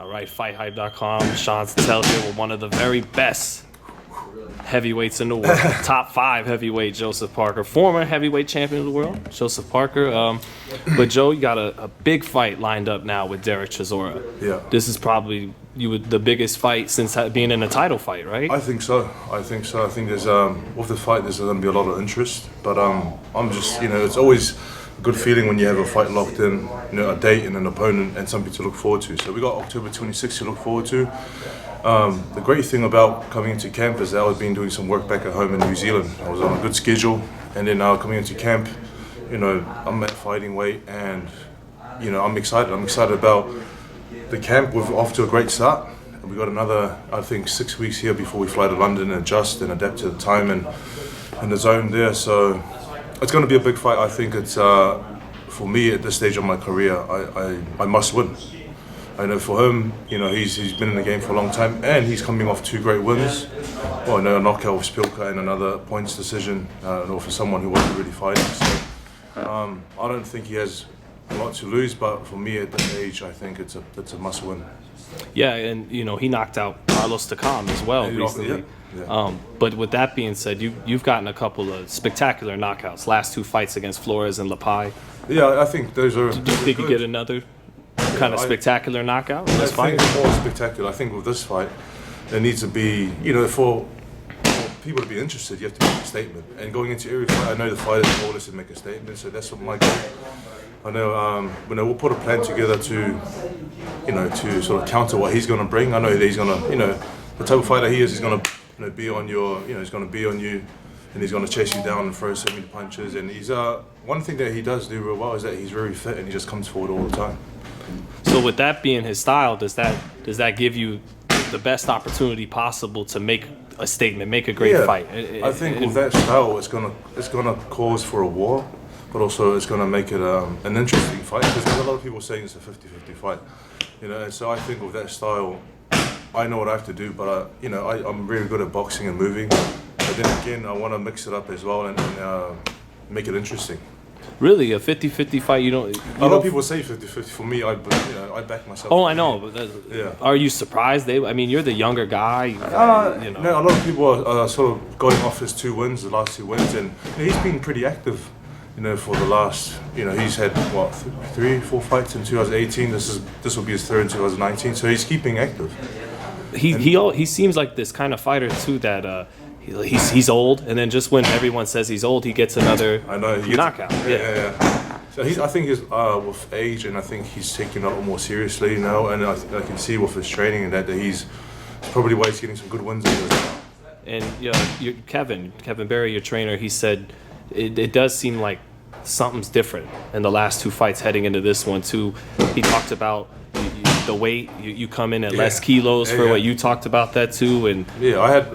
All right, FightHype.com. Sean Sattel here with one of the very best heavyweights in the world. Top 5 heavyweight, Joseph Parker. Former heavyweight champion of the world, Joseph Parker. But Joe, you got a big fight lined up now with Dereck Chisora. Yeah. This is probably the biggest fight since being in a title fight, right? I think so. I think there's with the fight there's going to be a lot of interest. But I'm just, it's always a good feeling when you have a fight locked in, a date and an opponent and something to look forward to. So we got October 26th to look forward to. The great thing about coming into camp is that I've been doing some work back at home in New Zealand. I was on a good schedule, and then now coming into camp, I'm at fighting weight, and I'm excited. I'm excited about the camp. We're off to a great start. We got another, I think, 6 weeks here before we fly to London and adjust and adapt to the time and the zone there. So it's going to be a big fight. I think it's for me at this stage of my career, I must win. I know for him, he's been in the game for a long time, and he's coming off 2 great wins. Well, a knockout with Spilka and another points decision, for someone who wasn't really fighting. So I don't think he has a lot to lose, but for me at this age, I think it's a must win. Yeah, and he knocked out Carlos Takam as well recently. Yeah. But with that being said, you've gotten a couple of spectacular knockouts. Last 2 fights against Flores and Lapai. Yeah, I think those are. Do you think you get another kind of spectacular knockout in this fight? I think it's more spectacular. I think with this fight, there needs to be, for people to be interested, you have to make a statement. And going into every fight, I know the fighters told us to make a statement, so that's what my goal. I know, we'll put a plan together to sort of counter what he's going to bring. I know that he's going to, the type of fighter he is, he's going to be on your, he's going to be on you, and he's going to chase you down and throw so many punches. And he's one thing that he does do real well is that he's very fit and he just comes forward all the time. So with that being his style, does that give you the best opportunity possible to make a statement, make a great fight? I think with that style, it's gonna cause for a war, but also it's gonna make it an interesting fight, because there's a lot of people saying it's a 50-50 fight, And so I think with that style, I know what I have to do, but I'm really good at boxing and moving. But then again, I want to mix it up as well and make it interesting. Really, a 50-50 fight? A lot of people say 50-50. For me, I back myself. Oh, I know. But are you surprised? You're the younger guy. No, a lot of people are sort of going off his 2 wins, the last 2 wins, and he's been pretty active. For the last, he's had 3-4 fights in 2018. This will be his 3rd in 2019. So he's keeping active. He seems like this kind of fighter too that. He's old, and then just when everyone says he's old, he gets another knockout. Yeah. So I think he's with age, and I think he's taking it a lot more seriously now, and I can see with his training and that he's probably why he's getting some good wins. And Kevin Berry, your trainer, he said it does seem like something's different in the last 2 fights heading into this one too. He talked about the weight, you come in at less kilos for what you talked about that too, and I had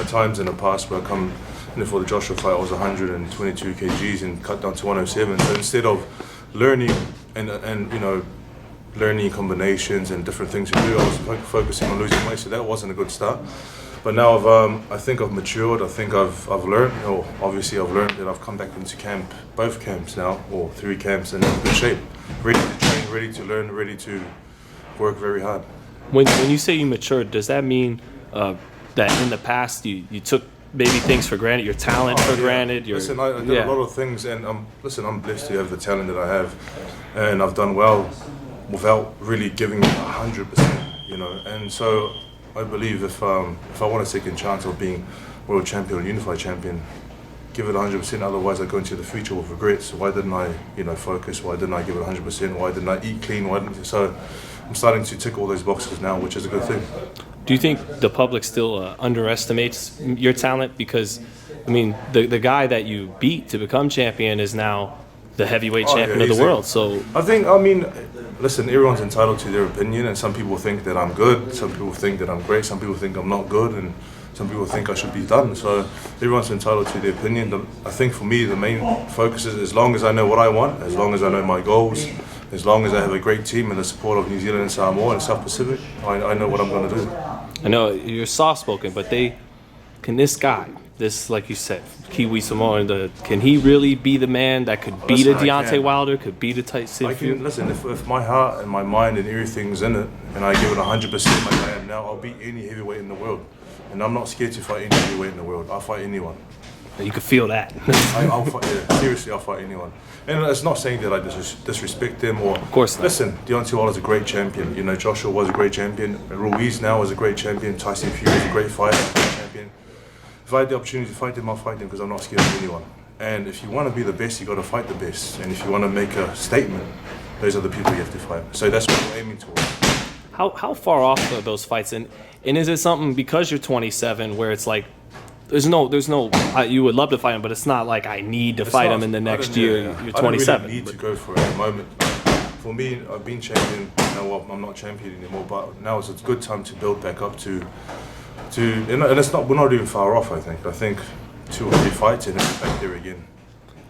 times in the past where I come for the Joshua fight, I was 122 kgs and cut down to 107. So instead of learning and learning combinations and different things to do, I was focusing on losing weight. So that wasn't a good start. But now I think I've matured. I think I've learned. Obviously I've learned that I've come back into camp, both camps now, or 3 camps, and in good shape, ready to train, ready to learn, ready to work very hard. When you say you matured, does that mean that in the past you took maybe things for granted, your talent for granted? Listen, I did a lot of things, and I'm blessed to have the talent that I have, and I've done well without really giving it 100%, And so I believe if I want a second chance of being world champion or unified champion, give it 100%. Otherwise, I go into the future with regrets. Why didn't I, focus? Why didn't I give it 100%? Why didn't I eat clean? So I'm starting to tick all those boxes now, which is a good thing. Do you think the public still underestimates your talent? Because, the guy that you beat to become champion is now the heavyweight champion of the world. So listen, everyone's entitled to their opinion, and some people think that I'm good, some people think that I'm great, some people think I'm not good, and some people think I should be done. So everyone's entitled to their opinion. I think for me, the main focus is as long as I know what I want, as long as I know my goals, as long as I have a great team and the support of New Zealand and Samoa and South Pacific, I know what I'm going to do. I know you're soft-spoken, but they can this guy, this, like you said, Kiwi Samoan, can he really be the man that could beat a Deontay Wilder, could beat a Tyson Fury? Listen, if my heart and my mind and everything's in it, and I give it 100% like I am now, I'll beat any heavyweight in the world. And I'm not scared to fight any heavyweight in the world. I'll fight anyone. You can feel that. I'll fight, seriously, I'll fight anyone. And it's not saying that I disrespect them or... Of course not. Listen, Deontay Wilder's a great champion. You know, Joshua was a great champion. Ruiz now is a great champion. Tyson Fury is a great fighter, a great champion. If I had the opportunity to fight them, I'll fight them because I'm not scared of anyone. And if you want to be the best, you got to fight the best. And if you want to make a statement, those are the people you have to fight. So that's what we're aiming towards. How far off are those fights? And is it something, because you're 27, where it's like, there's no, you would love to fight him, but it's not like I need to fight him in the next year. You're 27. I don't really need to go for it at the moment. For me, I've been champion. Now I'm not champion anymore, but now it's a good time to build back up to and it's not, we're not even far off. I think 2 or 3 fights and it's back there again.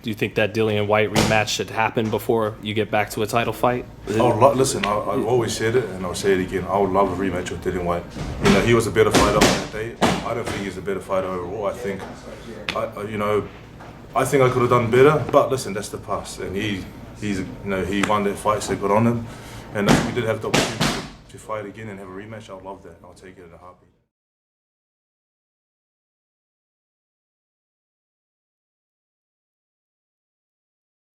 Do you think that Dillian White rematch should happen before you get back to a title fight? Listen, I've always said it, and I'll say it again. I would love a rematch with Dillian White. You know, he was a better fighter on that day. I don't think he's a better fighter overall. I think I could have done better. But listen, that's the past, and he won that fight, so good on him. And if we did have the opportunity to fight again and have a rematch, I'd love that. I'll take it in a heartbeat.